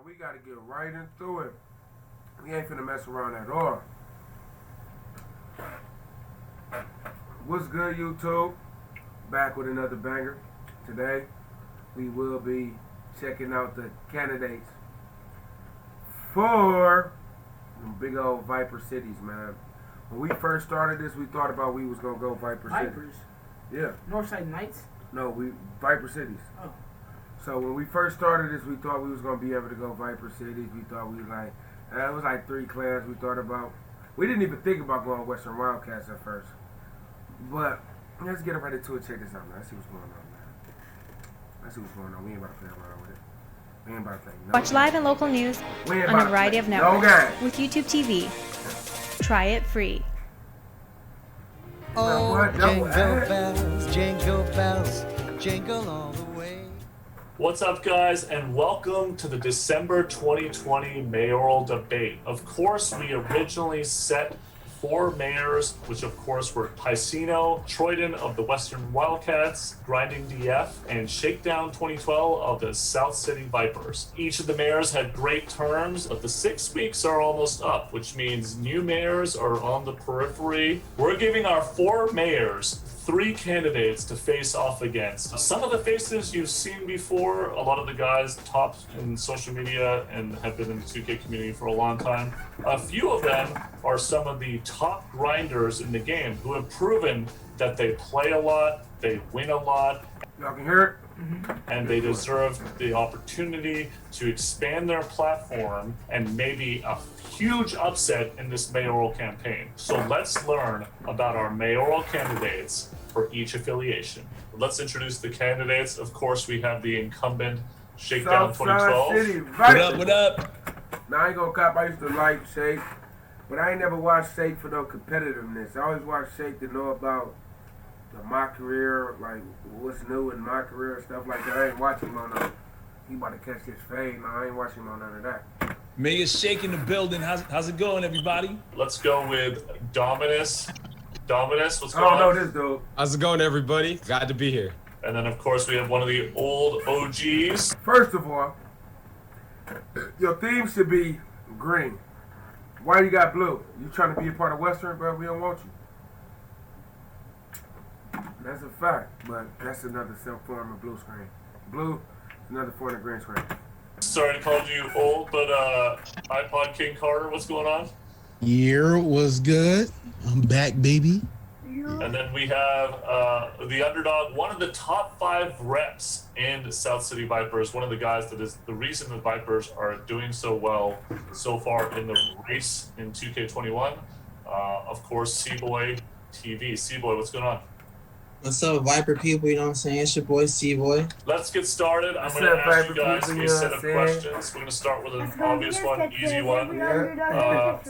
we got to get right into it. We ain't finna mess around at all. What's good, YouTube? Back with another banger. Today, we will be checking out the candidates for them big old Viper cities, man. When we first started this, we thought about we was gonna go Viper Vipers? cities. Yeah. Northside Knights? No, Viper cities. Oh. So when we first started this, we thought we was gonna be able to go Viper cities. We thought we like, it was like 3 clans we thought about. We didn't even think about going Western Wildcats at first. But let's get right into it. Check this out, man. Let's see what's going on, man. Let's see what's going on. We ain't about to play around with it. We ain't about to play no Watch live and local news on a variety of networks with YouTube TV. Try it free. Oh, jingle bells, jingle bells, jingle all the way. What's up, guys, and welcome to the December 2020 mayoral debate. Of course, we originally set 4 mayors, which of course were Ticino, Troyden of the Western Wildcats, Grinding DF, and Shakedown 2012 of the South City Vipers. Each of the mayors had great terms, but the 6 weeks are almost up, which means new mayors are on the periphery. We're giving our 4 mayors 3 candidates to face off against. Some of the faces you've seen before, a lot of the guys top in social media and have been in the 2K community for a long time. A few of them are some of the top grinders in the game who have proven that they play a lot, they win a lot. Y'all can hear it? And they deserve the opportunity to expand their platform and maybe a huge upset in this mayoral campaign. So let's learn about our mayoral candidates for each affiliation. Let's introduce the candidates. Of course, we have the incumbent Shakedown 2012. City, What up, what up? Now, I ain't gonna cop. I used to like Shake, but I ain't never watched Shake for no competitiveness. I always watched Shake to know about my career, like what's new in my career, stuff like that. I ain't watching him on no, he about to catch his fade. No, I ain't watching him on none of that. Mayor Shake in the building. How's it going, everybody? Let's go with Dominus. Dominus, what's I going on? don't know this dude. How's it going, everybody? Glad to be here. And then, of course, we have one of the old OGs. First of all, your theme should be green. Why you got blue? You trying to be a part of Western, bro? We don't want you. That's a fact, but that's another form of blue screen. Blue is another form of green screen. Sorry to call you old, but iPod King Carter, what's going on? Year was good. I'm back, baby. And then we have the underdog, one of the top 5 reps in South City Vipers, one of the guys that is the reason the Vipers are doing so well so far in the race in 2K21. Of course, C-Boy TV. C-Boy, what's going on? What's up, Viper people? You know what I'm saying? It's your boy, C-Boy. Let's get started. I'm going to ask you guys a set of questions. We're going to start with an obvious one, easy one.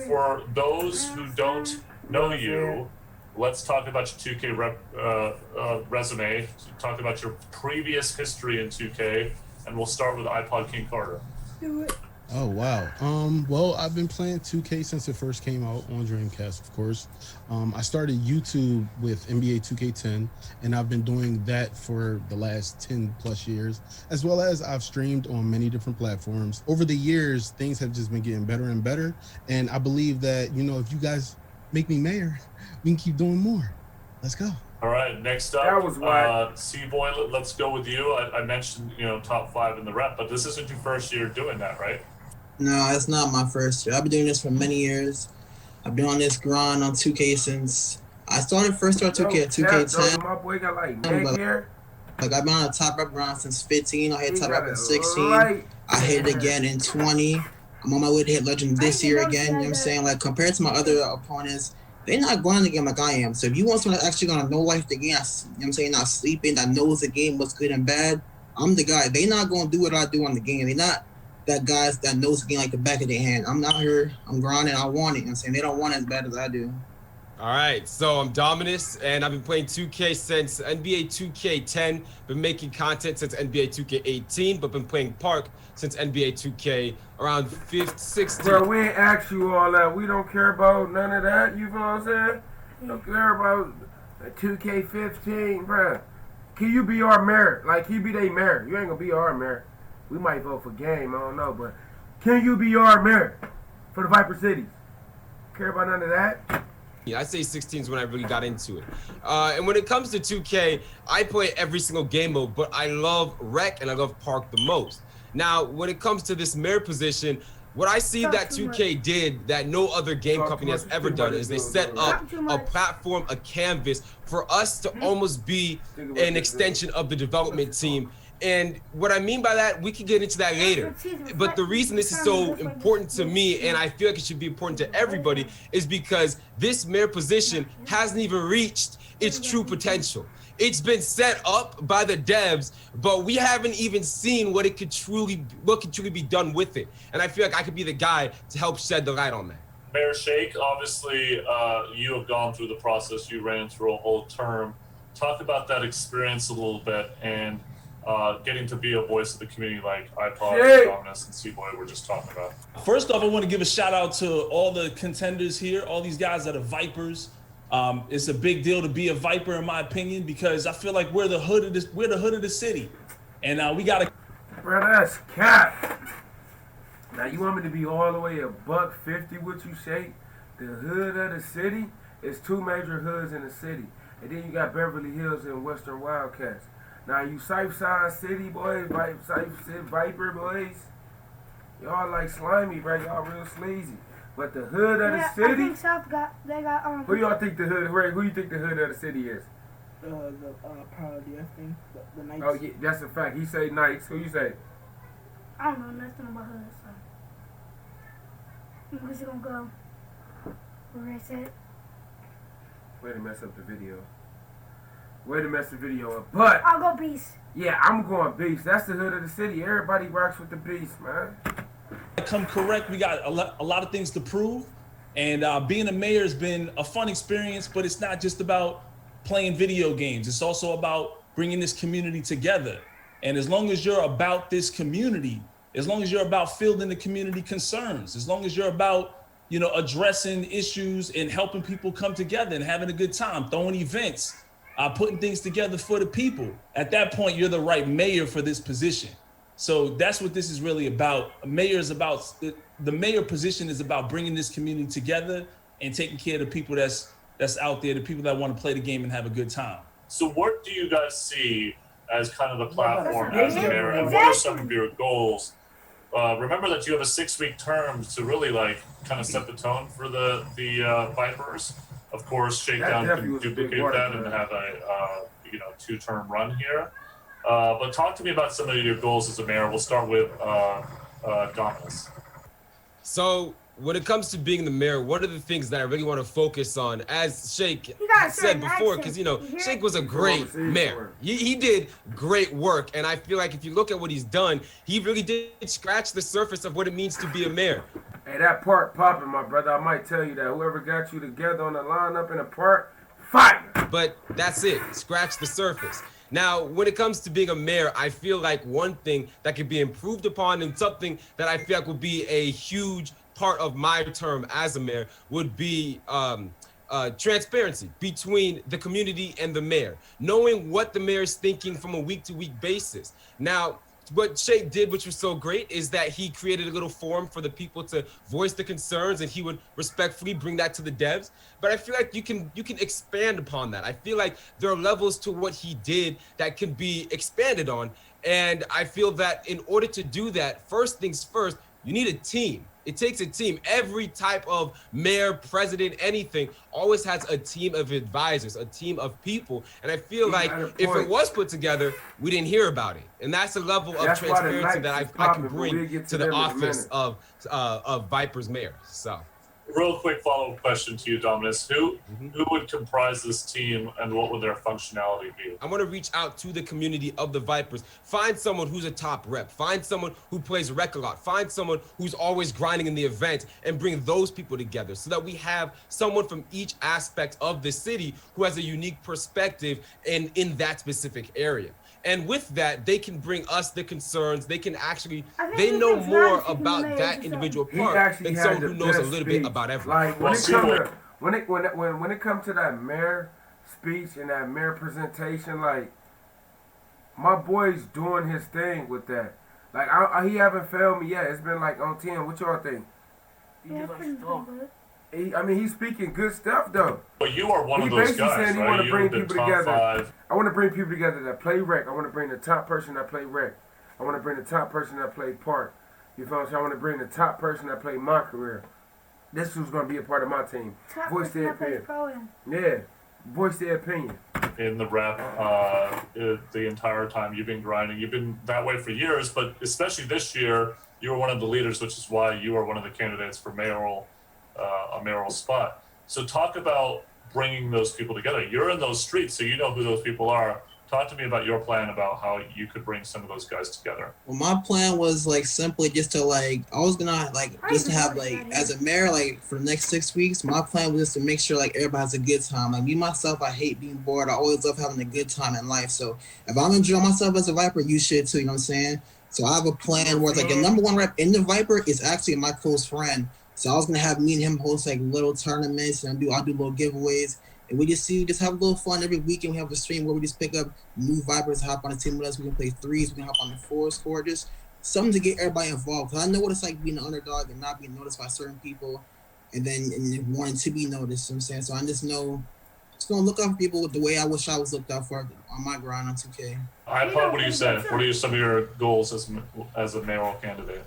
For those who don't know you, let's talk about your 2K resume. Talk about your previous history in 2K, and we'll start with iPod King Carter. Do it. Oh, wow. Well, I've been playing 2K since it first came out on Dreamcast, of course. I started YouTube with NBA 2K10, and I've been doing that for the last 10 plus years, as well as I've streamed on many different platforms. Over the years, things have just been getting better and better, and I believe that, you know, if you guys make me mayor, we can keep doing more. Let's go. All right, next up, That was C-Boy, let's go with you. I mentioned, you know, top 5 in the rep, but this isn't your first year doing that, right? No, it's not my first year. I've been doing this for many years. I've been on this grind on 2K since I first started 2K at 2K10. My boy got like neck hair. Like I've been on a top rep grind since 15. I hit top rep in 16. Light. I hit it again in 20. I'm on my way to hit legend this year again. You know what I'm saying? Like compared to my other opponents, they're not grinding the game like I am. So if you want someone that's actually gonna know life the game, you know what I'm saying, not sleeping, that knows the game, what's good and bad, I'm the guy. They not gonna do what I do on the game. They not that guys that knows the game like the back of their hand. I'm not here. I'm grinding. I want it. You know what I'm saying? They don't want it as bad as I do. All right, so I'm Dominus, and I've been playing 2K since NBA 2K10. Been making content since NBA 2K18, but been playing Park since NBA 2K around 5th, 6th. Bro, we ain't asked you all that. We don't care about none of that. You know what I'm saying? Don't care about 2K15, bro. Can you be our mayor? Like, he be their mayor. You ain't gonna be our mayor. We might vote for game, I don't know, but Can you be our mayor for the Viper Cities? Care about none of that? Yeah, I say 16 is when I really got into it. And when it comes to 2K, I play every single game mode, but I love Rec and I love Park the most. Now, when it comes to this mayor position, what I see that 2K did that no other game company has ever done is they set up a platform, a canvas for us to almost be an extension of the development team. And what I mean by that, we can get into that later. But the reason this is so important to me, and I feel like it should be important to everybody, is because this mayor position hasn't even reached its true potential. It's been set up by the devs, but we haven't even seen what could truly be done with it. And I feel like I could be the guy to help shed the light on that. Mayor Sheikh, obviously, you have gone through the process. You ran through a whole term. Talk about that experience a little bit and getting to be a voice of the community like iPod, Dominus, and C-Boy were just talking about. First off, I want to give a shout out to all the contenders here, all these guys that are Vipers. It's a big deal to be a Viper, in my opinion, because I feel like we're the hood of this. We're the hood of the city, and we gotta. Bro, that's cap. Now you want me to be all the way $150 with you, Shake? The hood of the city is 2 major hoods in the city, and then you got Beverly Hills and Western Wildcats. Now you Southside City boys, Viper boys, y'all like slimy, bro. Y'all real sleazy. But the hood of the city. I think South they got Who y'all think the hood? Who you think the hood of the city is? Probably I think the Knights. Oh yeah, that's a fact. He say Knights. Who you say? I don't know nothing about hood, so I'm just gonna go where I said. Way to mess up the video. Way to mess the video up. But I'll go Beast. Yeah, I'm going Beast. That's the hood of the city. Everybody rocks with the Beast, man. Come correct. We got a lot of things to prove, and being a mayor has been a fun experience. But it's not just about playing video games. It's also about bringing this community together. And as long as you're about this community, as long as you're about fielding the community concerns, as long as you're about addressing issues and helping people come together and having a good time, throwing events, putting things together for the people, at that point you're the right mayor for this position. So that's what this is really about. The mayor position is about bringing this community together and taking care of the people that's out there, the people that want to play the game and have a good time. So what do you guys see as kind of the platform as the mayor, and what are some of your goals? Remember that you have a 6-week term to really kind of set the tone for the Vipers. Of course, Shakedown can duplicate that and have a 2-term run here. But talk to me about some of your goals as a mayor. We'll start with Dominus. So when it comes to being the mayor, one of the things that I really want to focus on, as Shake said before, because Shake was a great mayor. He did great work, and I feel like if you look at what he's done, he really did scratch the surface of what it means to be a mayor. Hey, that park popping, my brother. I might tell you that whoever got you together on the lineup in the park, fire. But that's it. Scratch the surface. Now, when it comes to being a mayor, I feel like one thing that could be improved upon and something that I feel like would be a huge part of my term as a mayor would be transparency between the community and the mayor, knowing what the mayor is thinking from a week-to-week basis. Now, what Shake did, which was so great, is that he created a little forum for the people to voice the concerns, and he would respectfully bring that to the devs. But I feel like you can expand upon that. I feel like there are levels to what he did that can be expanded on. And I feel that in order to do that, first things first, you need a team. It takes a team. Every type of mayor, president, anything always has a team of advisors, a team of people. And I feel like if it was put together, we didn't hear about it. And that's a level of transparency that I can bring to the office of Viper's mayor. So. Real quick follow-up question to you, Dominus. Who would comprise this team, and what would their functionality be? I want to reach out to the community of the Vipers. Find someone who's a top rep. Find someone who plays rec a lot. Find someone who's always grinding in the event, and bring those people together so that we have someone from each aspect of the city who has a unique perspective in that specific area. And with that, they can bring us the concerns. They can they know more about that individual part than someone who knows a little bit about everything. Like when it comes to that mayor speech and that mayor presentation, like my boy's doing his thing with that. Like he haven't failed me yet. It's been like on 10. What y'all think? Yeah, pretty good. He's speaking good stuff though. But you are one of those basically guys, saying he right? want to bring You've been people top together. 5. I want to bring people together that play rec. I want to bring the top person that play rec. I want to bring the top person that play park. You feel what I'm saying? I want to bring the top person that played my career. This who's going to be a part of my team. Top Voice their opinion. Yeah, voice their opinion. In the rep, the entire time you've been grinding. You've been that way for years, but especially this year, you were one of the leaders, which is why you are one of the candidates for mayoral, a mayoral spot. So talk about bringing those people together. You're in those streets, so you know who those people are. Talk to me about your plan about how you could bring some of those guys together. Well, my plan was like simply just to like, I was gonna like just to have like as a mayor like for the next 6 weeks. My plan was just to make sure like everybody has a good time. Like me myself, I hate being bored. I always love having a good time in life. So if I'm enjoying myself as a Viper, you should too. You know what I'm saying? So I have a plan where it's like the number one rep in the Viper is actually my close friend. So I was gonna have me and him host like little tournaments and I'll do little giveaways. And we just have a little fun every weekend. We have a stream where we just pick up new Vipers, hop on the team with us. We can play threes, we can hop on the fours, just something to get everybody involved. Cause I know what it's like being an underdog and not being noticed by certain people, and then wanting to be noticed. You know what I'm saying? So I just know, just gonna look out for people the way I wish I was looked out for on my grind on 2K. iPod, what do you say? What are some of your goals as a mayoral candidate?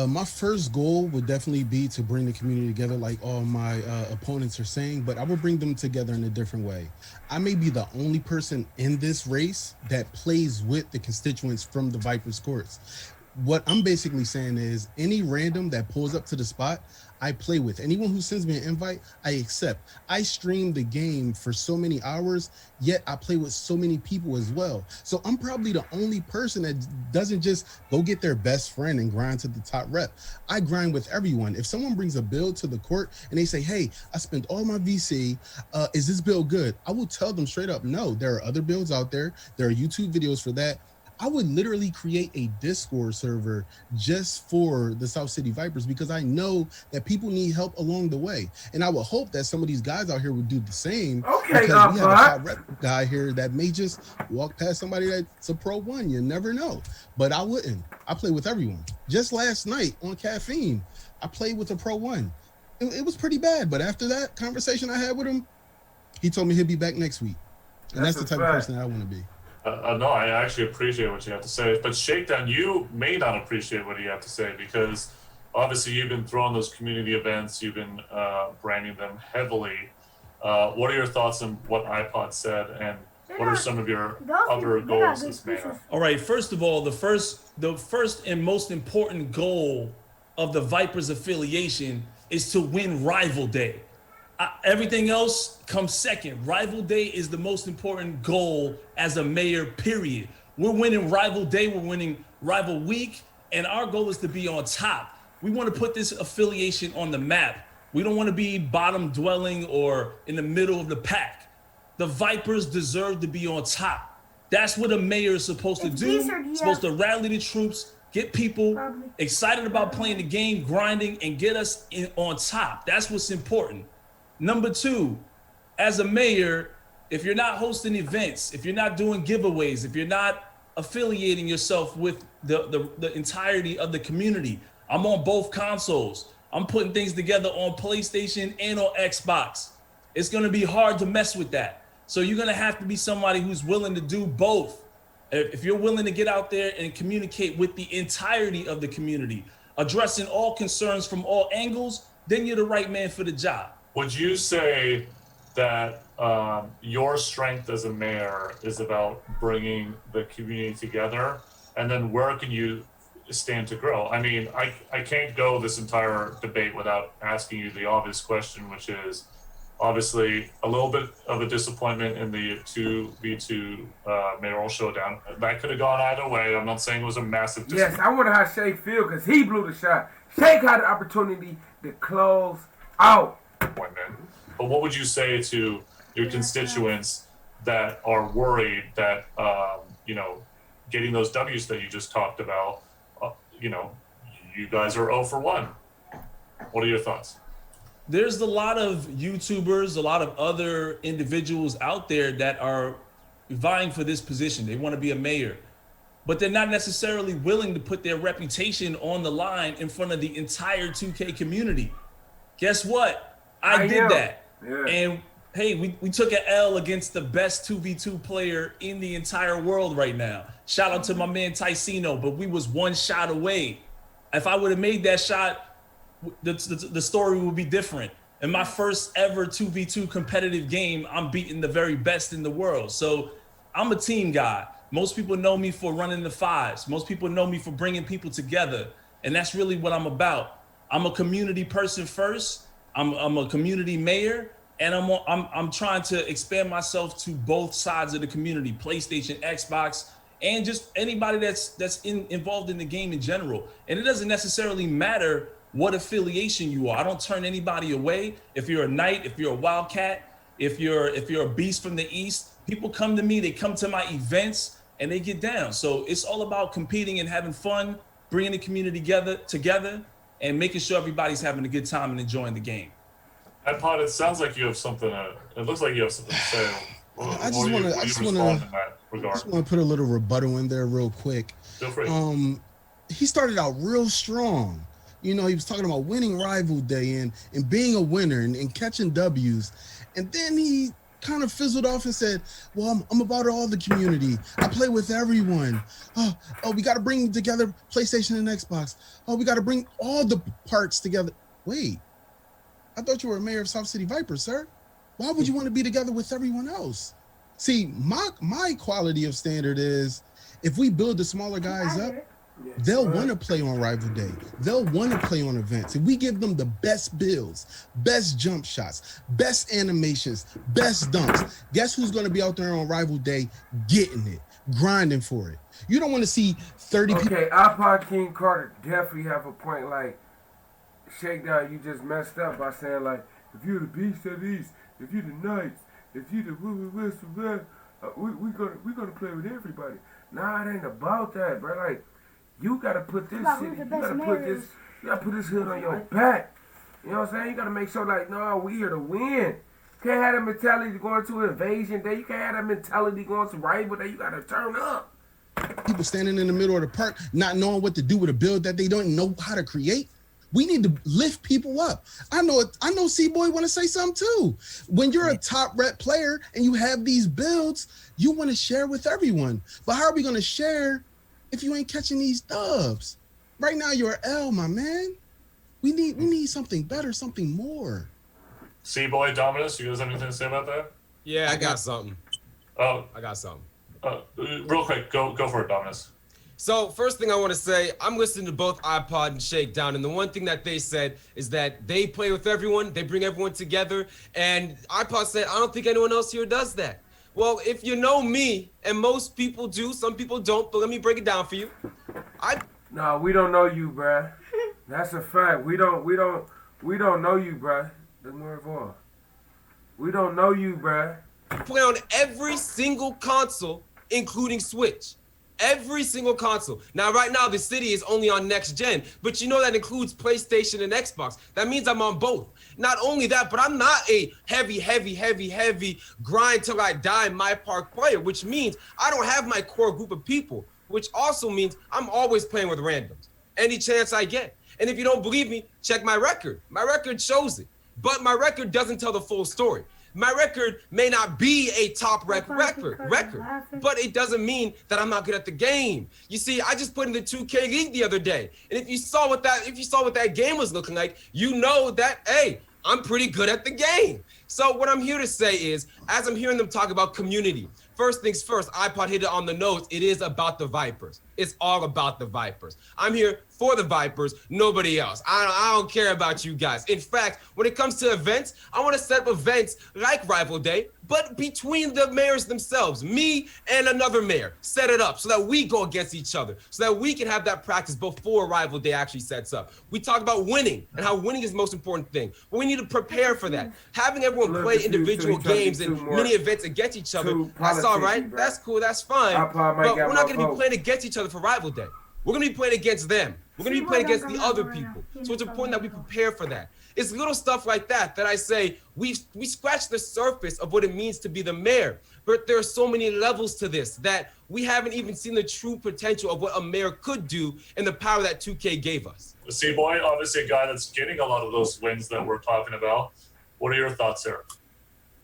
My first goal would definitely be to bring the community together like all my opponents are saying, but I will bring them together in a different way. I may be the only person in this race that plays with the constituents from the Vipers courts. What I'm basically saying is any random that pulls up to the spot, I play with. Anyone who sends me an invite, I accept. I stream the game for so many hours, yet I play with so many people as well. So I'm probably the only person that doesn't just go get their best friend and grind to the top rep. I grind with everyone. If someone brings a build to the court and they say, hey, I spent all my VC, is this build good? I will tell them straight up, no, there are other builds out there. There are YouTube videos for that. I would literally create a Discord server just for the South City Vipers because I know that people need help along the way. And I would hope that some of these guys out here would do the same. Okay, because we have a top rep guy here that may just walk past somebody that's a Pro 1. You never know. But I wouldn't. I play with everyone. Just last night on Caffeine, I played with a Pro 1. It was pretty bad. But after that conversation I had with him, he told me he'll be back next week. And that's the type of person that I want to be. No, I actually appreciate what you have to say. But Shakedown, you may not appreciate what you have to say because obviously you've been throwing those community events, you've been branding them heavily. What are your thoughts on what iPod said, and what are some of your other goals as mayor? All right, first of all, the first and most important goal of the Vipers affiliation is to win Rival Day. Everything else comes second. Rival Day is the most important goal as a mayor, period. We're winning Rival Day, we're winning Rival Week, and our goal is to be on top. We want to put this affiliation on the map. We don't want to be bottom dwelling or in the middle of the pack. The Vipers deserve to be on top. That's what a mayor is supposed to do. Supposed to rally the troops, get people excited about playing the game, grinding, and get us on top. That's what's important. Number two, as a mayor, if you're not hosting events, if you're not doing giveaways, if you're not affiliating yourself with the entirety of the community, I'm on both consoles. I'm putting things together on PlayStation and on Xbox. It's gonna be hard to mess with that. So you're gonna have to be somebody who's willing to do both. If you're willing to get out there and communicate with the entirety of the community, addressing all concerns from all angles, then you're the right man for the job. Would you say that your strength as a mayor is about bringing the community together? And then where can you stand to grow? I mean, I can't go this entire debate without asking you the obvious question, which is obviously a little bit of a disappointment in the 2v2 mayoral showdown. That could have gone either way. I'm not saying it was a massive disappointment. Yes, I wonder how Shake feel because he blew the shot. Shake had the opportunity to close out. But what would you say to your constituents that are worried that getting those W's that you just talked about, you guys are 0 for 1? What are your thoughts? There's a lot of YouTubers, a lot of other individuals out there that are vying for this position. They want to be a mayor. but they're not necessarily willing to put their reputation on the line in front of the entire 2K community. Guess what? I did that. Yeah. And hey, we took an L against the best 2v2 player in the entire world right now. Shout out to my man Ticino, but we was one shot away. If I would have made that shot, the story would be different. In my first ever 2v2 competitive game, I'm beating the very best in the world. So I'm a team guy. Most people know me for running the fives. Most people know me for bringing people together. And that's really what I'm about. I'm a community person first. I'm a community mayor. And I'm trying to expand myself to both sides of the community, PlayStation, Xbox, and just anybody that's involved in the game in general. And it doesn't necessarily matter what affiliation you are. I don't turn anybody away. If you're a Knight, if you're a Wildcat, if you're a Beast from the East, people come to me, they come to my events, and they get down. So it's all about competing and having fun, bringing the community together, and making sure everybody's having a good time and enjoying the game. iPod, it sounds like you have something. It looks like you have something to say. I just want to put a little rebuttal in there real quick. Feel free. He started out real strong. You know, he was talking about winning rival day and being a winner and catching W's. And then he kind of fizzled off and said, well, I'm about all the community. I play with everyone. Oh, we got to bring together PlayStation and Xbox. Oh, we got to bring all the parts together. Wait, I thought you were mayor of South City Vipers, sir. Why would you want to be together with everyone else? See, my quality of standard is if we build the smaller guys up, they'll want to play on rival day. They'll want to play on events. If we give them the best builds, best jump shots, best animations, best dunks, guess who's going to be out there on rival day getting it, grinding for it? You don't want to see 30 people. Okay, iPod King Carter definitely have a point. Like, Shakedown, you just messed up by saying, like, if you're the Beast of the East, if you're the Knights, if you're the we're gonna play with everybody. Nah, it ain't about that, bro. Like, you gotta put this shit, you gotta put this hood on your back. You know what I'm saying? You gotta make sure, like, no, we here to win. You can't have that mentality going to invasion day. You can't have that mentality going to rival day. You gotta turn up. People standing in the middle of the park, not knowing what to do with a build that they don't know how to create. We need to lift people up. I know C-Boy want to say something too. When you're a top rep player and you have these builds, you want to share with everyone. But how are we going to share if you ain't catching these dubs? Right now you're L, my man. We need something better, something more. C-Boy, Dominus, you guys have anything to say about that? Yeah, I got something. Oh, I got something. Real quick, go for it, Dominus. So first thing I want to say, I'm listening to both iPod and Shakedown, and the one thing that they said is that they play with everyone, they bring everyone together, and iPod said, I don't think anyone else here does that. Well, if you know me, and most people do, some people don't, but let me break it down for you. No, we don't know you, bruh. That's a fact. We don't know you, bruh. Let's move on. We don't know you, bruh. Play on every single console, including Switch. Every single console. Now, right now, the city is only on next gen, but you know that includes PlayStation and Xbox. That means I'm on both. Not only that, but I'm not a heavy grind till I die my park player, which means I don't have my core group of people, which also means I'm always playing with randoms any chance I get. And if you don't believe me, check my record. My record shows it, but my record doesn't tell the full story. My record may not be a top record, but it doesn't mean that I'm not good at the game. You see, I just put in the 2K League the other day, and if you saw what that game was looking like, you know that, hey, I'm pretty good at the game. So what I'm here to say is, as I'm hearing them talk about community, first things first, iPod hit it on the nose. It is about the Vipers. It's all about the Vipers. I'm here for the Vipers, nobody else. I don't care about you guys. In fact, when it comes to events, I want to set up events like Rival Day, but between the mayors themselves, me and another mayor, set it up so that we go against each other, so that we can have that practice before Rival Day actually sets up. We talk about winning and how winning is the most important thing, but we need to prepare for that. Having everyone play individual games and mini events against each other, that's all right. Bro. That's cool. That's fine. But we're not going to be playing against each other for Rival Day. We're going to be playing against them. We're going to be playing against the other people. So it's important that we prepare for that. It's little stuff like that that I say we scratch the surface of what it means to be the mayor. but there are so many levels to this that we haven't even seen the true potential of what a mayor could do and the power that 2K gave us. C-Boy, obviously a guy that's getting a lot of those wins that we're talking about. What are your thoughts there?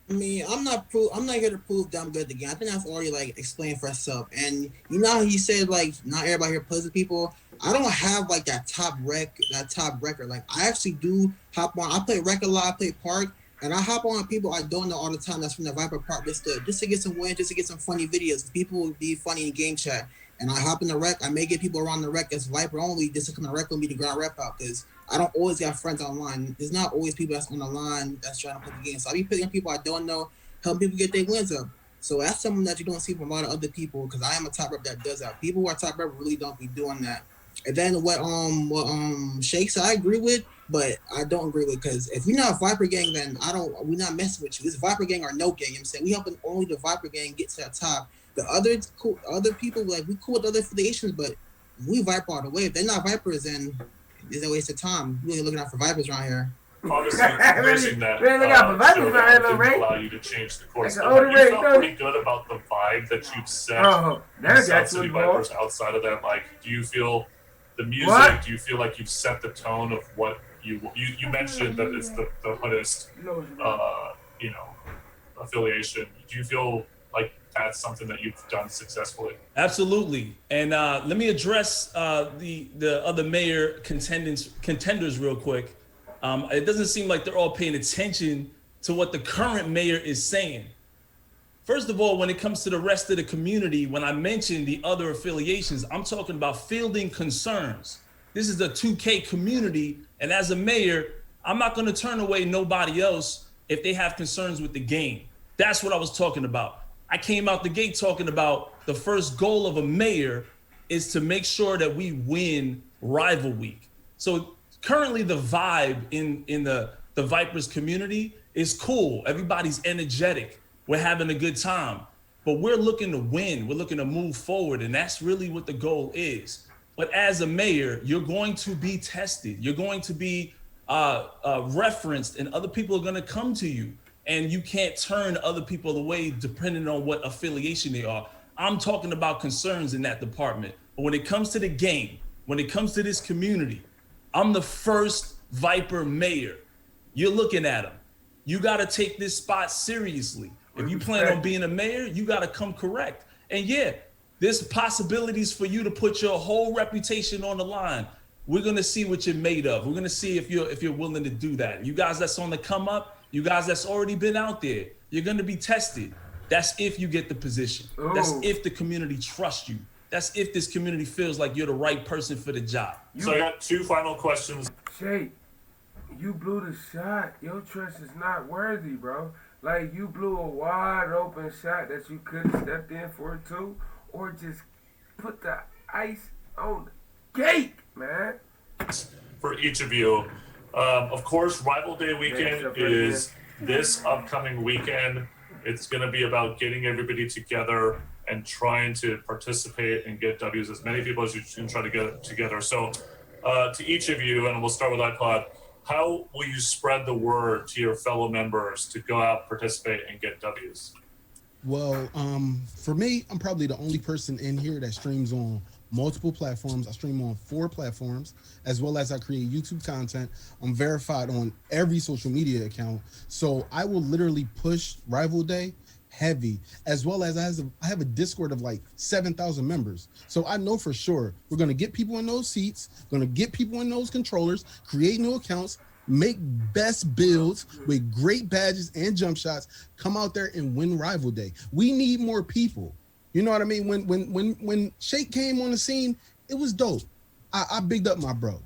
I mean, I'm not here to prove that I'm good again. I think that's already like explained for itself. And you know how he said like not everybody here plays with people. I don't have like that top record. Like I actually do hop on. I play rec a lot. I play park, and I hop on people I don't know all the time. That's from the Viper Park just to get some wins, just to get some funny videos. People will be funny in game chat, and I hop in the rec. I may get people around the rec as Viper only just to come in the rec with me to ground rep out because I don't always got friends online. There's not always people that's on the line that's trying to play the game. So I be picking people I don't know, helping people get their wins up. So that's something that you don't see from a lot of other people because I am a top rep that does that. People who are top rep really don't be doing that. And then what Shake said I agree with, but I don't agree with because if you're not a Viper gang, then we're not messing with you. It's Viper gang or no gang. You know what I'm saying we helping only the Viper gang get to the top. The other people like we cool with other affiliations, but we Viper all the way. If they're not Vipers, then it's a waste of time. We're really looking out for Vipers around here. Obviously, mentioning that allow you to change the course. You felt pretty good about the vibe that you've set in South City Vipers outside of that. Like, do you feel the music? What? Do you feel like you've set the tone of what you mentioned that it's the hoodest, affiliation? Do you feel like that's something that you've done successfully? Absolutely. And let me address the other mayor contenders real quick. It doesn't seem like they're all paying attention to what the current mayor is saying. First of all, when it comes to the rest of the community, when I mention the other affiliations, I'm talking about fielding concerns. This is a 2K community, and as a mayor, I'm not going to turn away nobody else if they have concerns with the game. That's what I was talking about. I came out the gate talking about the first goal of a mayor is to make sure that we win Rival Week. So currently the vibe in the Vipers community is cool. Everybody's energetic. We're having a good time, but we're looking to win. We're looking to move forward, and that's really what the goal is. But as a mayor, you're going to be tested. You're going to be referenced, and other people are going to come to you, and you can't turn other people away depending on what affiliation they are. I'm talking about concerns in that department. But when it comes to the game, when it comes to this community, I'm the first Viper mayor. You're looking at him. You got to take this spot seriously. If you plan on being a mayor, you got to come correct. And yeah, there's possibilities for you to put your whole reputation on the line. We're going to see what you're made of. We're going to see if you're willing to do that. You guys that's on the come up, you guys that's already been out there, you're going to be tested. That's if you get the position. Ooh. That's if the community trusts you. That's if this community feels like you're the right person for the job. So I got two final questions. Shay, you blew the shot. Your trust is not worthy, bro. Like, you blew a wide open shot that you could have stepped in for it too, or just put the ice on the cake, man. For each of you, of course, Rival Day weekend is this upcoming weekend. It's going to be about getting everybody together and trying to participate and get W's, as many people as you can try to get together. So to each of you, and we'll start with iPod, how will you spread the word to your fellow members to go out, participate, and get W's? Well, for me, I'm probably the only person in here that streams on multiple platforms. I stream on 4 platforms, as well as I create YouTube content. I'm verified on every social media account. So I will literally push Rival Day heavy, as well as I have a Discord of like 7,000 members. So I know for sure we're going to get people in those seats, going to get people in those controllers, create new accounts, make best builds with great badges and jump shots, come out there and win Rival Day. We need more people. You know what I mean? When Shake came on the scene, it was dope. I bigged up my bro.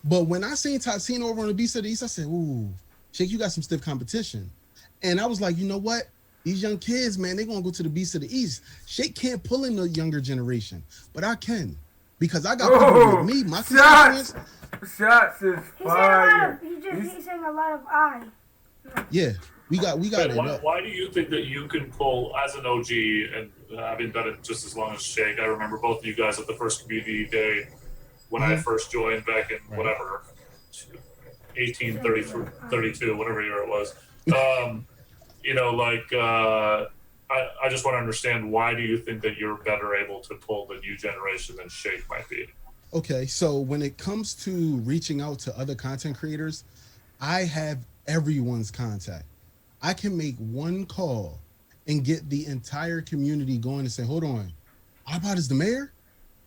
But when I seen Tatsino over on the Beast of the East, I said, ooh, Shake, you got some stiff competition. And I was like, you know what? These young kids, man, they're going to go to the Beast of the East. Shake can't pull in the younger generation, but I can. Because I got people with me, my shots is fire. He's saying a lot of I. Yeah, we got it. Why do you think that you can pull, as an OG, and having done it just as long as Shake, I remember both of you guys at the first community day when I first joined back in whatever, 1832, whatever year it was. I just want to understand, why do you think that you're better able to pull the new generation than Shake might be? Okay, so when it comes to reaching out to other content creators, I have everyone's contact. I can make one call and get the entire community going and say, hold on, iPod is the mayor?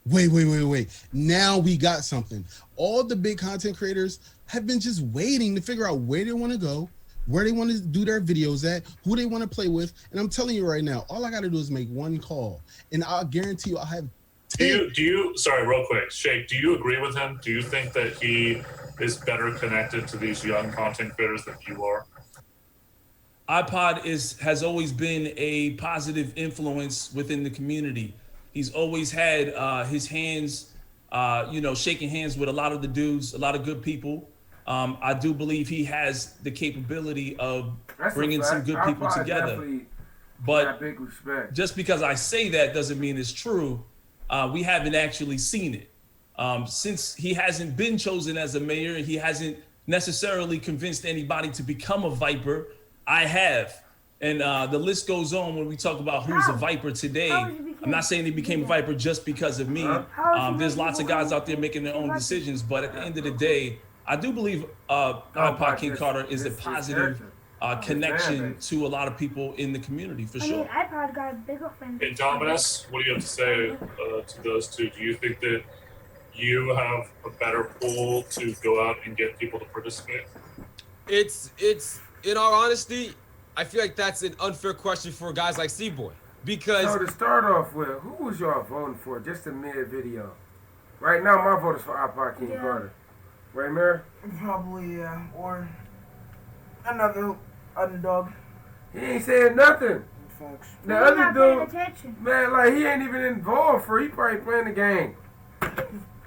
Wait. Now we got something. All the big content creators have been just waiting to figure out where they want to go, where they want to do their videos at, who they want to play with. And I'm telling you right now, all I got to do is make one call. And I'll guarantee you I'll have 10. Do you, sorry, real quick, Shake, do you agree with him? Do you think that he is better connected to these young content creators than you are? iPod has always been a positive influence within the community. He's always had his hands, shaking hands with a lot of the dudes, a lot of good people. I do believe he has the capability of bringing some good people together. But big respect. Just because I say that doesn't mean it's true. We haven't actually seen it. Since he hasn't been chosen as a mayor, he hasn't necessarily convinced anybody to become a Viper. I have. And the list goes on when we talk about who's a Viper today. I'm not saying he became a Viper just because of me. There's lots of guys out there making their own decisions, but at the end of the day, I do believe iPod King Carter is a positive connection to a lot of people in the community, for sure. iPod got a bigger friend. Hey, Dominus, what do you have to say to those two? Do you think that you have a better pool to go out and get people to participate? It's in all honesty, I feel like that's an unfair question for guys like C-Boy, because So to start off with, who was y'all voting for? Just a mid video. Right now, my vote is for iPod King Carter. Right, Mayor? Probably, yeah. Or another underdog. He ain't saying nothing. Folks. The other not dude, paying attention. man, like he ain't even involved for. He probably playing the game.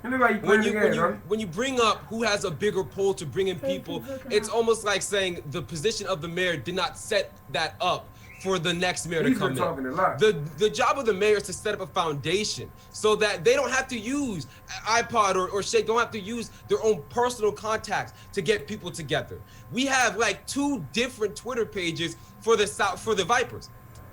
He look like he playing the game, when you bring up who has a bigger pull to bring in people, it's almost like saying the position of the mayor did not set that up for the next mayor to come in. Talking a lot. The job of the mayor is to set up a foundation so that they don't have to use iPod or Shake, don't have to use their own personal contacts to get people together. We have like 2 different Twitter pages for the Vipers.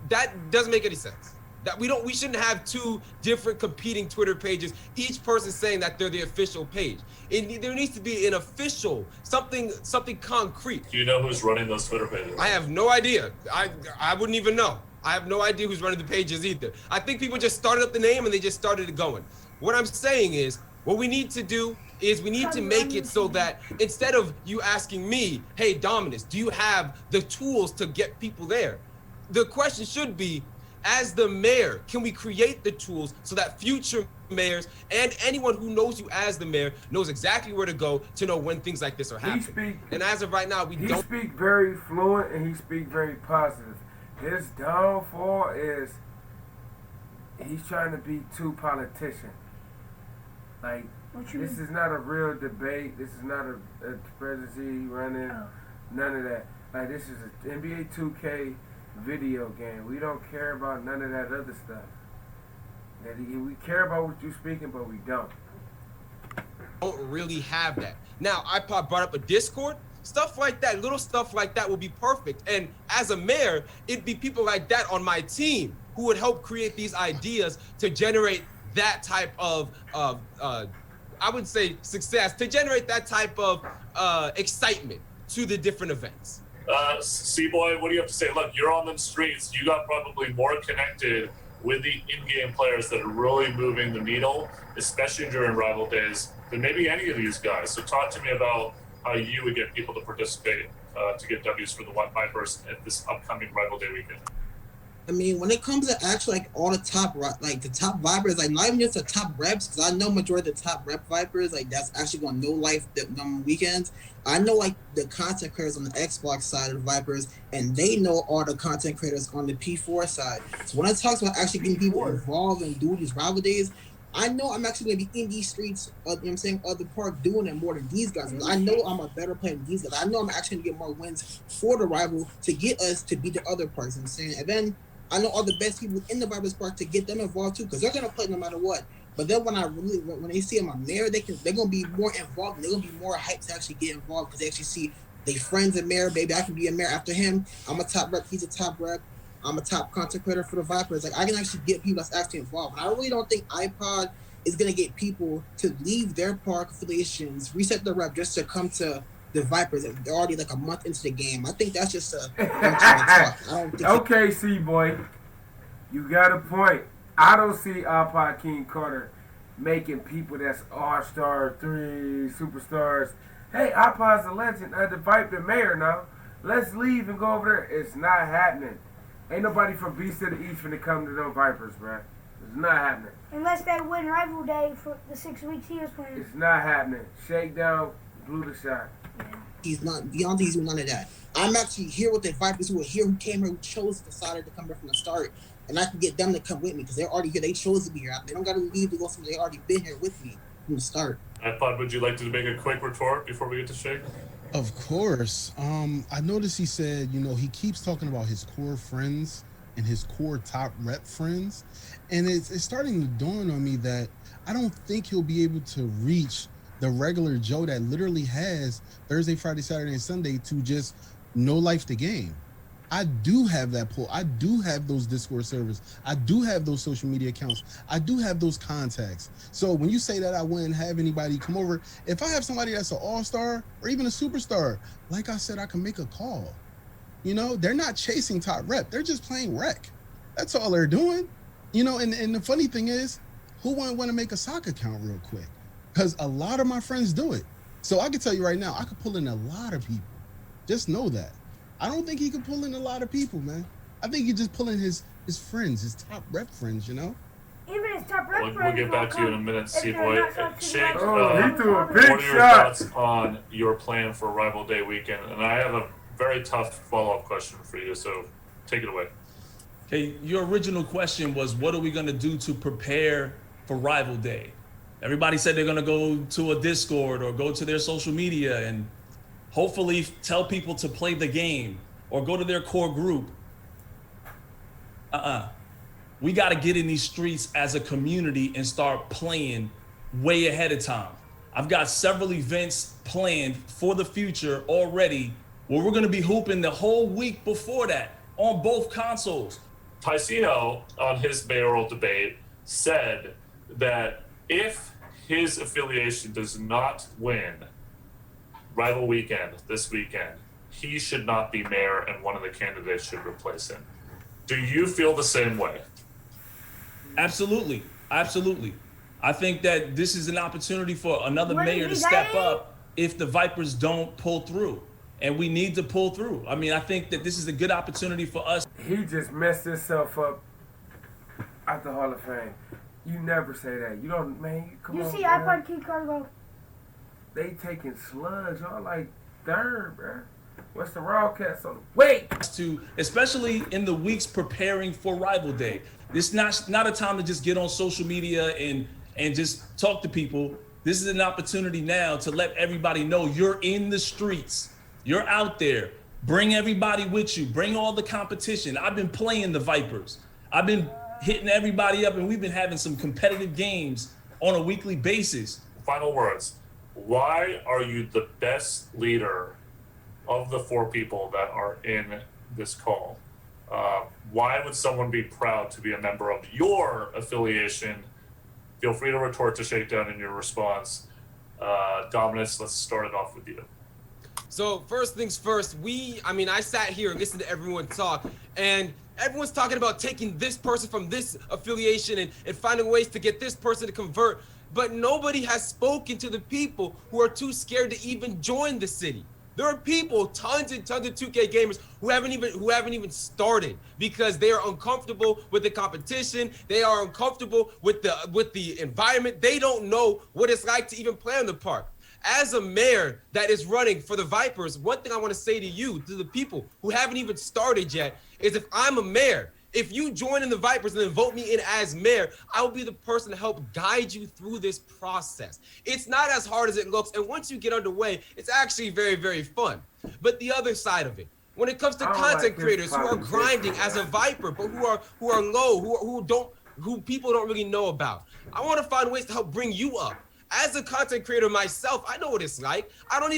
That doesn't make any sense. That we shouldn't have 2 different competing Twitter pages, each person saying that they're the official page. There needs to be an official, something concrete. Do you know who's running those Twitter pages? I have no idea. I wouldn't even know. I have no idea who's running the pages either. I think people just started up the name and they just started it going. What I'm saying is, what we need to do is we need to make it so that instead of you asking me, hey, Dominus, do you have the tools to get people there? The question should be, as the mayor, can we create the tools so that future mayors and anyone who knows you as the mayor knows exactly where to go to know when things like this are happening? And as of right now, He speak very fluent and he speak very positive. His downfall is he's trying to be too politician. Like, this is not a real debate. This is not a presidency running. None of that. Like, this is an NBA 2K video game. We don't care about none of that other stuff. We care about what you're speaking, but we don't really have that. Now, iPod brought up a Discord. Stuff like that, little stuff like that will be perfect. And as a mayor, it'd be people like that on my team who would help create these ideas to generate that type of I would say success, to generate that type of excitement to the different events. C-Boy, what do you have to say? Look, you're on the streets. You got probably more connected with the in-game players that are really moving the needle, especially during rival days, than maybe any of these guys. So talk to me about how you would get people to participate to get W's for the Vipers at this upcoming rival day weekend. I mean, when it comes to actually like all the top, like the top Vipers, like not even just the top reps, because I know majority of the top rep Vipers, like that's actually going to know life them weekends. I know like the content creators on the Xbox side of the Vipers, and they know all the content creators on the P4 side. So when it talks about actually getting people involved and doing these rival days, I know I'm actually going to be in these streets, you know what I'm saying, of the park doing it more than these guys. I know I'm a better player than these guys. I know I'm actually going to get more wins for the rival to get us to beat the other parts, you know what I'm saying? And then I know all the best people in the Vipers Park to get them involved too, because they're gonna play no matter what. But then when they see I'm a mayor, they're gonna be more involved. They're gonna be more hyped to actually get involved because they actually see their friends a mayor. Maybe I can be a mayor after him. I'm a top rep. He's a top rep. I'm a top content creator for the Vipers. Like I can actually get people that's actually involved. And I really don't think iPod is gonna get people to leave their park affiliations, reset the rep just to come to the Vipers. They're already like a month into the game. I think that's just a I don't think okay, C-Boy. You got a point. I don't see iPod King Carter making people that's all-star, 3 superstars. Hey, iPod's a legend. The Viper mayor now. Let's leave and go over there. It's not happening. Ain't nobody from Beast of the East finna come to them Vipers, bruh. It's not happening. Unless they win Rival Day for the 6 weeks he was playing. It's not happening. Shakedown blew the shot. he's not beyond. He's doing none of that. I'm actually here with the Vipers who are here, who came here, who chose, decided to come here from the start, and I can get them to come with me because they're already here. They chose to be here. They don't got to leave to go somewhere. They already been here with me from the start. iPod, would you like to make a quick retort before we get to Shake? Of course. I noticed he said, he keeps talking about his core friends and his core top rep friends. And it's starting to dawn on me that I don't think he'll be able to reach the regular Joe that literally has Thursday, Friday, Saturday, and Sunday to just know life the game. I do have that pull. I do have those Discord servers. I do have those social media accounts. I do have those contacts. So when you say that I wouldn't have anybody come over, if I have somebody that's an all-star or even a superstar, like I said, I can make a call. They're not chasing top rep. They're just playing rec. That's all they're doing. And the funny thing is, who wouldn't want to make a soccer account real quick? Because a lot of my friends do it. So I can tell you right now, I could pull in a lot of people. Just know that. I don't think he could pull in a lot of people, man. I think he just pull in his friends, his top rep friends, Even his top rep friends. We'll get back to you in a minute, C-Boy. Shake, he threw a what big are your shot. thoughts on your plan for Rival Day weekend? And I have a very tough follow-up question for you, so take it away. Okay, your original question was, what are we going to do to prepare for Rival Day? Everybody said they're going to go to a Discord or go to their social media and hopefully tell people to play the game or go to their core group. We got to get in these streets as a community and start playing way ahead of time. I've got several events planned for the future already where we're going to be hooping the whole week before that on both consoles. Ticino, on his mayoral debate, said that if his affiliation does not win Rival Weekend this weekend, he should not be mayor and one of the candidates should replace him. Do you feel the same way? Absolutely. Absolutely. I think that this is an opportunity for another mayor to step up if the Vipers don't pull through. And we need to pull through. I mean, I think that this is a good opportunity for us. He just messed himself up at the Hall of Fame. You never say that. You don't, man. Come on. You see iPod King Carter go. They taking slugs. Y'all like third, bro. What's the Wildcats on? Wait. Especially in the weeks preparing for Rival Day. This not a time to just get on social media and just talk to people. This is an opportunity now to let everybody know you're in the streets. You're out there. Bring everybody with you. Bring all the competition. I've been playing the Vipers. I've been hitting everybody up, and we've been having some competitive games on a weekly basis. Final words. Why are you the best leader of the 4 people that are in this call? Why would someone be proud to be a member of your affiliation? Feel free to retort to Shakedown in your response. Dominus, let's start it off with you. So first things first, I sat here and listened to everyone talk, and everyone's talking about taking this person from this affiliation and finding ways to get this person to convert, but nobody has spoken to the people who are too scared to even join the city. There are people, tons and tons of 2K gamers who haven't even started because they are uncomfortable with the competition. They are uncomfortable with the environment. They don't know what it's like to even play on the park. As a mayor that is running for the Vipers, one thing I want to say to you, to the people who haven't even started yet, is if I'm a mayor, if you join in the Vipers and then vote me in as mayor, I will be the person to help guide you through this process. It's not as hard as it looks, and once you get underway, it's actually very, very fun. But the other side of it, when it comes to content creators who are grinding as a Viper, but who are low, who people don't really know about, I want to find ways to help bring you up. As a content creator myself, I know what it's like. I don't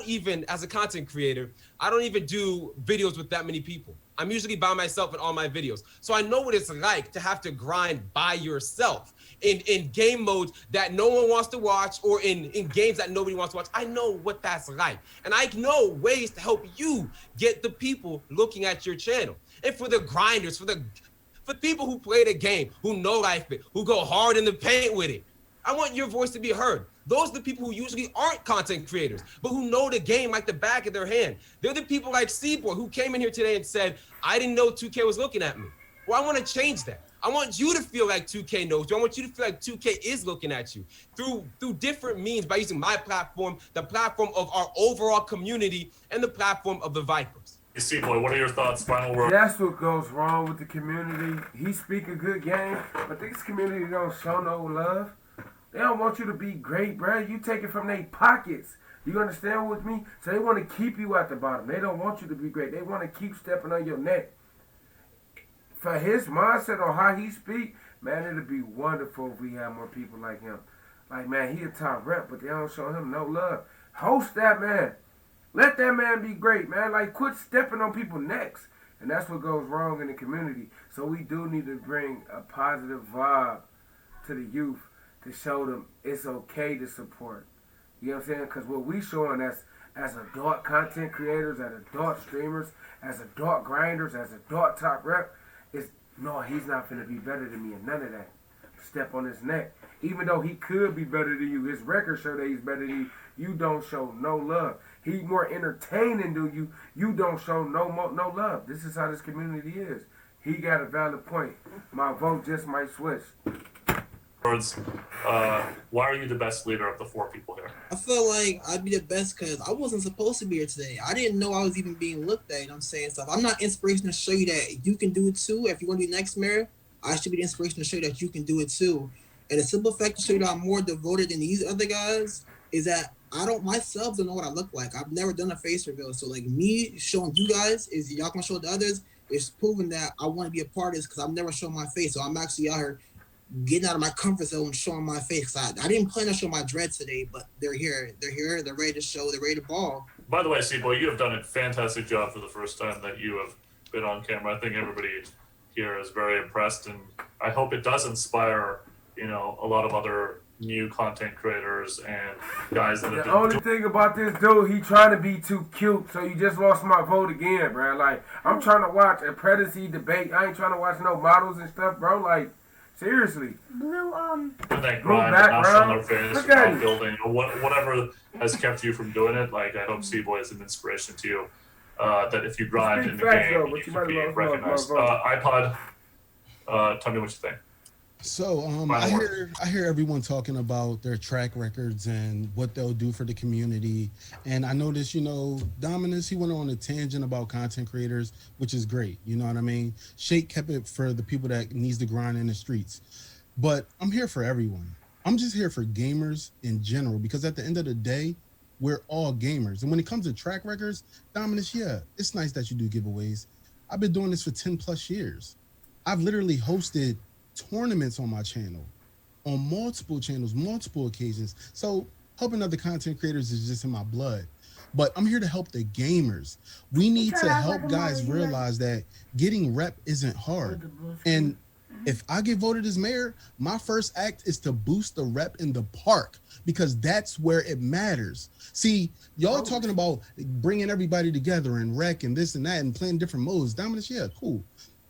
even, as a content creator, I don't even do videos with that many people. I'm usually by myself in all my videos. So I know what it's like to have to grind by yourself in game modes that no one wants to watch, or in games that nobody wants to watch. I know what that's like. And I know ways to help you get the people looking at your channel. And for the grinders, for people who play the game, who know life it, who go hard in the paint with it, I want your voice to be heard. Those are the people who usually aren't content creators, but who know the game like the back of their hand. They're the people like C-Boy who came in here today and said, I didn't know 2K was looking at me. Well, I want to change that. I want you to feel like 2K knows you. I want you to feel like 2K is looking at you through different means, by using my platform, the platform of our overall community, and the platform of the Vipers. C-Boy, what are your thoughts? Final word. That's what goes wrong with the community. He speak a good game, but this community don't show no love. They don't want you to be great, bro. You take it from their pockets. You understand with me? So they want to keep you at the bottom. They don't want you to be great. They want to keep stepping on your neck. For his mindset on how he speak, man, it'd be wonderful if we had more people like him. Like, man, he a top rep, but they don't show him no love. Host that man. Let that man be great, man. Like, quit stepping on people's necks. And that's what goes wrong in the community. So we do need to bring a positive vibe to the youth to show them it's okay to support. You know what I'm saying? Because what we showing as adult content creators, as adult streamers, as adult grinders, as adult top rep, is no, he's not going to be better than me and none of that. Step on his neck. Even though he could be better than you, his record show that he's better than you, you don't show no love. He's more entertaining than you, you don't show no love. This is how this community is. He got a valid point. My vote just might switch. Words. Why are you the best leader of the four people here? I feel like I'd be the best because I wasn't supposed to be here today. I didn't know I was even being looked at. You know what I'm saying? So if I'm not inspiration to show you that you can do it too, if you want to be next mayor, I should be the inspiration to show you that you can do it too. And the simple fact to show you that I'm more devoted than these other guys is that I don't myself don't know what I look like. I've never done a face reveal. So like me showing you guys is y'all gonna show the others. It's proving that I want to be a part of this because I've never shown my face. So I'm actually out here getting out of my comfort zone and showing my face. I didn't plan to show my dreads today, but they're here. They're here. They're ready to show. They're ready to ball. By the way, C-Boy, you have done a fantastic job for the first time that you have been on camera. I think everybody here is very impressed, and I hope it does inspire, a lot of other new content creators and guys that have The only thing about this dude, he trying to be too cute, so you just lost my vote again, bro. Like, I'm trying to watch a Predigy debate. I ain't trying to watch no models and stuff, bro. Like, seriously. Blue, that grind, not showing their face, not building, whatever has kept you from doing it. Like, I hope C-Boy is an inspiration to you. That if you grind in the game, you can be recognized. iPod, tell me what you think. So I hear everyone talking about their track records and what they'll do for the community. And I noticed, Dominus, he went on a tangent about content creators, which is great. You know what I mean? Shake kept it for the people that needs to grind in the streets. But I'm here for everyone. I'm just here for gamers in general, because at the end of the day, we're all gamers. And when it comes to track records, Dominus, yeah, it's nice that you do giveaways. I've been doing this for 10 plus years. I've literally hosted tournaments on my channel, on multiple channels, multiple occasions. So helping other content creators is just in my blood. But I'm here to help the gamers. We need to help guys realize that getting rep isn't hard. And if I get voted as mayor, my first act is to boost the rep in the park, because that's where it matters. See, y'all talking about bringing everybody together and rec and this and that and playing different modes. Dominus, yeah, cool.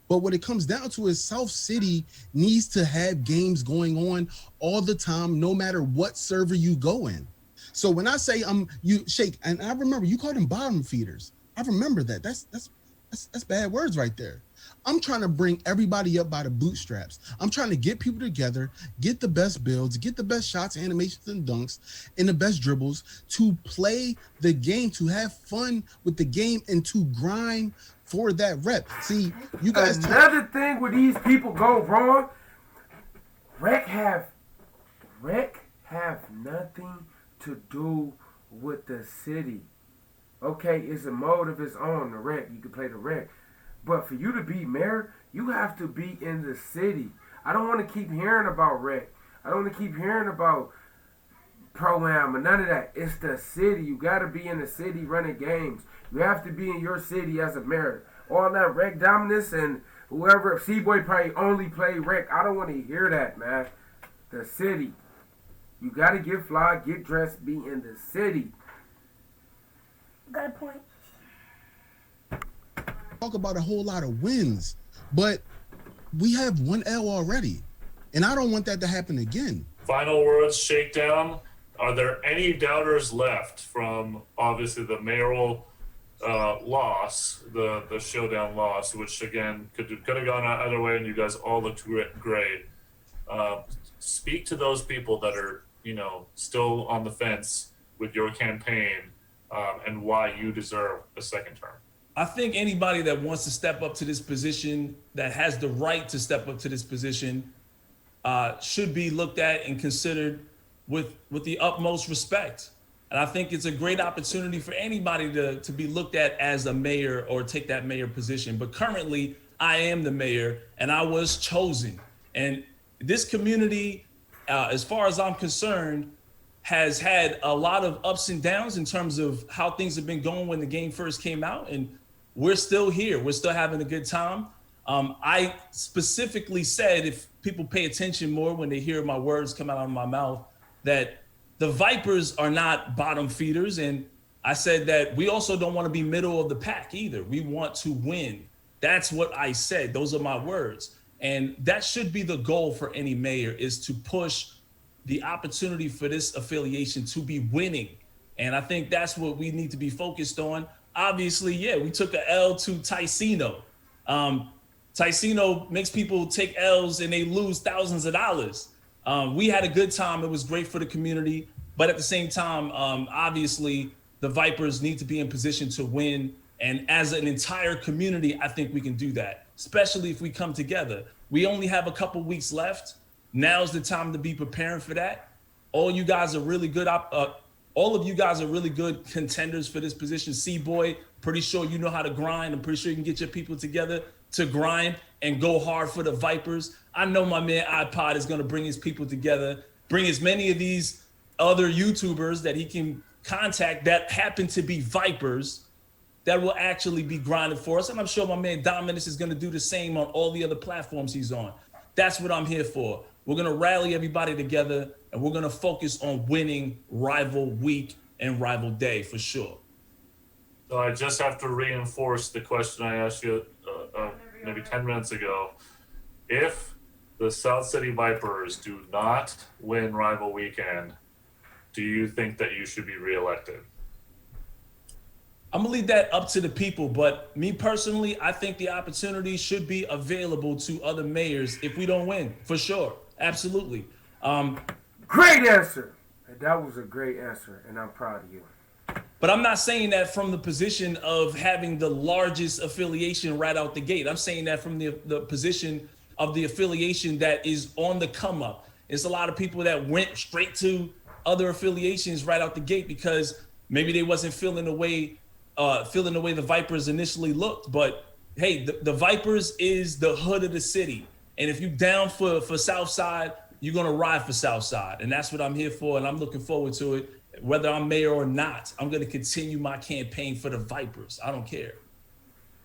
But what it comes down to is South City needs to have games going on all the time, no matter what server you go in. So when I say you Shake, and I remember you called them bottom feeders. I remember that. That's bad words right there. I'm trying to bring everybody up by the bootstraps. I'm trying to get people together, get the best builds, get the best shots, animations, and dunks, and the best dribbles to play the game, to have fun with the game, and to grind for that rep. See, you guys. Another thing where these people go wrong, rec have nothing to do with the city. Okay, it's a mode of its own, the rec. You can play the rec. But for you to be mayor, you have to be in the city. I don't want to keep hearing about rec. I don't want to keep hearing about pro-am or none of that. It's the city. You got to be in the city running games. You have to be in your city as a mayor. All that rec dominance and whoever, C-Boy probably only play rec. I don't want to hear that, man. The city. You got to get fly, get dressed, be in the city. Got a point. Talk about a whole lot of wins, but we have one L already, and I don't want that to happen again. Final words, Shakedown. Are there any doubters left from obviously the mayoral loss, the showdown loss, which again could have gone either way, and you guys all looked great. Speak to those people that are still on the fence with your campaign and why you deserve a second term. I think anybody that wants to step up to this position, that has the right to step up to this position, should be looked at and considered with the utmost respect. And I think it's a great opportunity for anybody to be looked at as a mayor or take that mayor position. But currently, I am the mayor and I was chosen. And this community, as far as I'm concerned, has had a lot of ups and downs in terms of how things have been going when the game first came out. And we're still here. We're still having a good time. I specifically said, if people pay attention more when they hear my words come out of my mouth, that the Vipers are not bottom feeders. And I said that we also don't want to be middle of the pack either. We want to win. That's what I said. Those are my words. And that should be the goal for any mayor, is to push the opportunity for this affiliation to be winning. And I think that's what we need to be focused on. Obviously, yeah, we took a L to Ticino. Ticino makes people take L's and they lose thousands of dollars. We had a good time. It was great for the community. But at the same time, obviously, the Vipers need to be in position to win. And as an entire community, I think we can do that, especially if we come together. We only have a couple weeks left. Now's the time to be preparing for that. All you guys are really good. All of you guys are really good contenders for this position. C-Boy, pretty sure you know how to grind. I'm pretty sure you can get your people together to grind and go hard for the Vipers. I know my man iPod is going to bring his people together, bring as many of these other YouTubers that he can contact that happen to be Vipers that will actually be grinding for us. And I'm sure my man Dominus is going to do the same on all the other platforms he's on. That's what I'm here for. We're going to rally everybody together, and we're going to focus on winning Rival Week and Rival Day for sure. So I just have to reinforce the question I asked you maybe 10 minutes ago. If the South City Vipers do not win Rival Weekend, do you think that you should be reelected? I'm gonna leave that up to the people, but me personally, I think the opportunity should be available to other mayors if we don't win, for sure. Absolutely. Great answer. That was a great answer, and I'm proud of you. But I'm not saying that from the position of having the largest affiliation right out the gate. I'm saying that from the position of the affiliation that is on the come up. It's a lot of people that went straight to other affiliations right out the gate because maybe they wasn't feeling the way the Vipers initially looked. But hey, the Vipers is the hood of the city. And if you down for Southside, you're gonna ride for Southside. And that's what I'm here for, and I'm looking forward to it. Whether I'm mayor or not, I'm gonna continue my campaign for the Vipers. I don't care.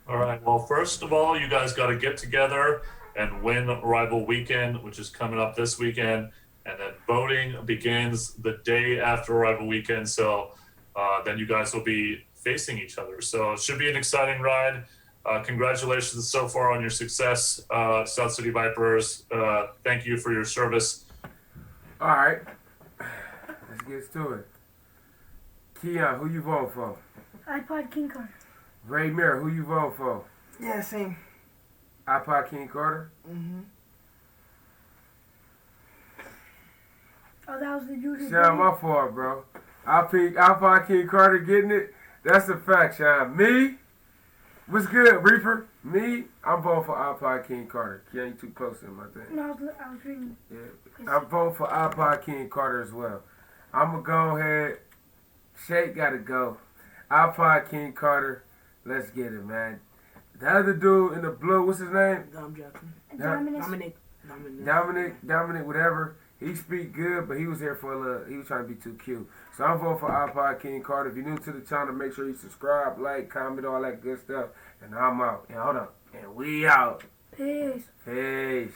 All right, well, first of all, you guys gotta get together and win Rival Weekend, which is coming up this weekend. And then voting begins the day after Rival Weekend. So then you guys will be facing each other. So it should be an exciting ride. Congratulations so far on your success, South City Vipers. Thank you for your service. All right, let's get to it. Keon, who you vote for? iPod King Carter. Ray Mir, who you vote for? Yeah, same. iPod King Carter? Mm-hmm. Oh, that was the Judas. Sean, my fault, bro. iPod King Carter getting it. That's a fact, Sean. Me? What's good, Reaper? Me? I'm voting for iPod King Carter. You ain't too close to him, I think. No, I was reading. Yeah. I'm voting for iPod King Carter as well. I'm going to go ahead. Shake got to go. iPod King Carter. Let's get it, man. The other dude in the blue, what's his name? Dom Jackson. Dominic. Dominic, whatever. He speak good, but he was here for a little. He was trying to be too cute. So I'm voting for iPod King Carter. If you're new to the channel, make sure you subscribe, like, comment, all that good stuff. And I'm out. And hold up. And we out. Peace. Peace.